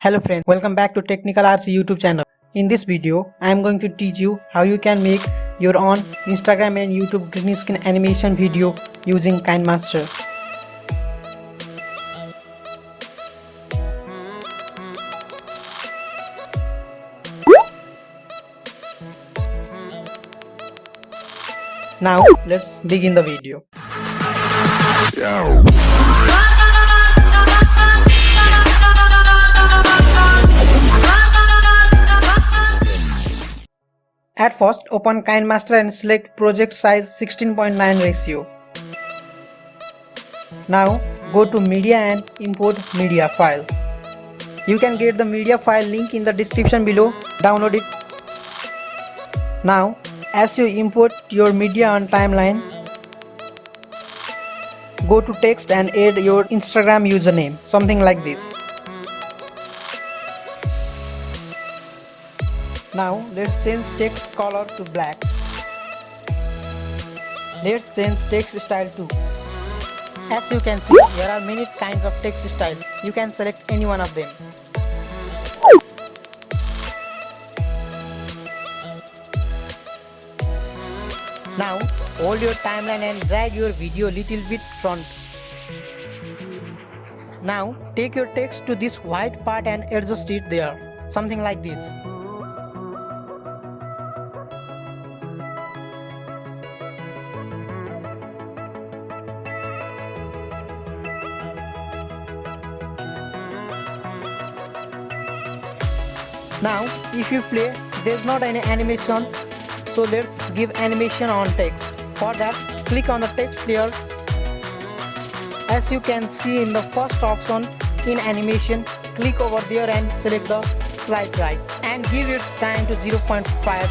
Hello friends, welcome back to Technical RC YouTube channel. In this video, I am going to teach you how you can make your own Instagram and YouTube green screen animation video using KineMaster. Now, let's begin the video. At first, open KineMaster and select project size 16:9 ratio. Now, go to media and import media file. You can get the media file link in the description below. Download it. Now, as you import your media on timeline, go to text and add your Instagram username, something like this. Now let's change text color to black. Let's change text style too. As you can see, there are many kinds of text style. You can select any one of them. Now hold your timeline and drag your video little bit front. Now take your text to this white part and adjust it there, something like this. Now if you play, there's not any animation, so let's give animation on text. For that, click on the text layer. As you can see in the first option in animation, click over there and select the slide right and give its time to 0.5.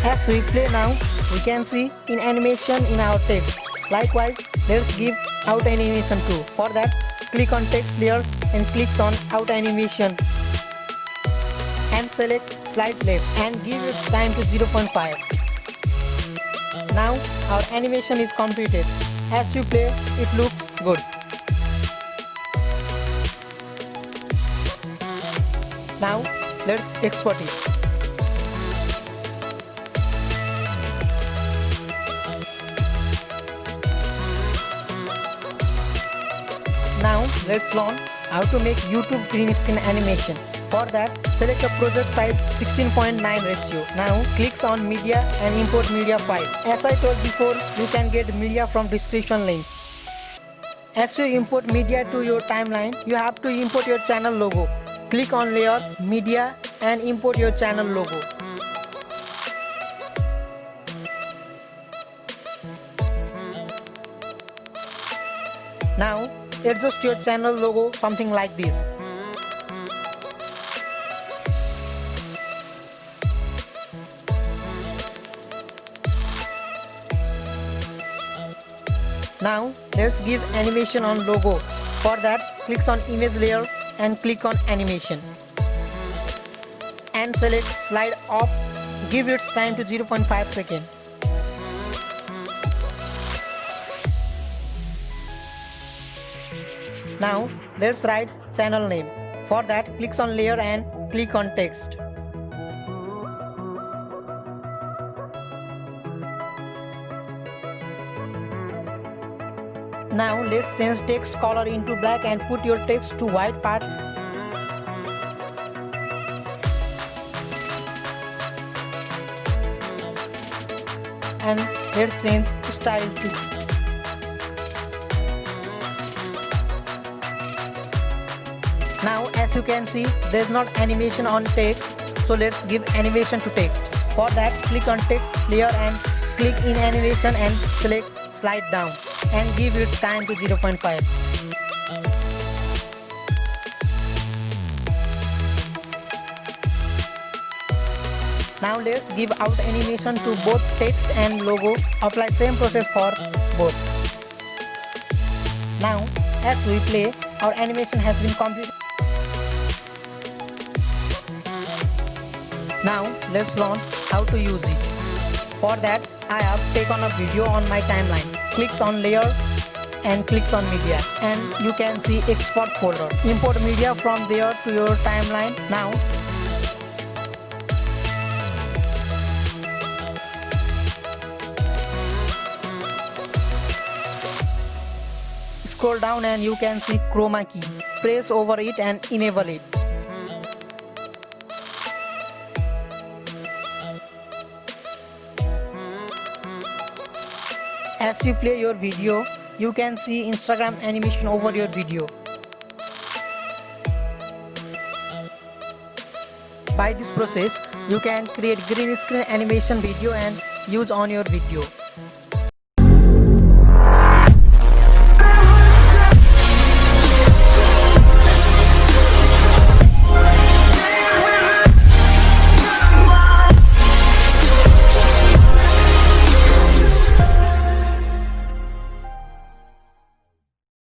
As we play now, we can see in animation in our text. Likewise, let's give out animation too. For that, click on text layer and click on out animation and select slide left and give its time to 0.5. Now our animation is completed. As you play, it looks good. Now let's export it. Now let's learn how to make YouTube green screen animation. For that, select a project size 16:9 ratio. Now click on media and import media file. As I told before, you can get media from description link. As you import media to your timeline, you have to import your channel logo. Click on layer, media and import your channel logo. Now adjust your channel logo something like this. Now let's give animation on logo. For that, click on image layer and click on animation and select slide up. Give its time to 0.5 seconds. Now let's write channel name. For that, click on layer and click on text. Now let's change text color into black and put your text to white part. And let's change style too. Now as you can see, there's not animation on text, so let's give animation to text. For that, click on text layer and click in animation and select slide down and give its time to 0.5. Now let's give out animation to both text and logo. Apply same process for both. Now as we play, our animation has been completed. Now let's learn how to use it. For that, I have taken a video on my timeline. Click on layer and clicks on media, and you can see export folder. Import media from there to your timeline. Now scroll down and you can see Chroma Key. Press over it and enable it. As you play your video, you can see Instagram animation over your video. By this process, you can create green screen animation video and use on your video.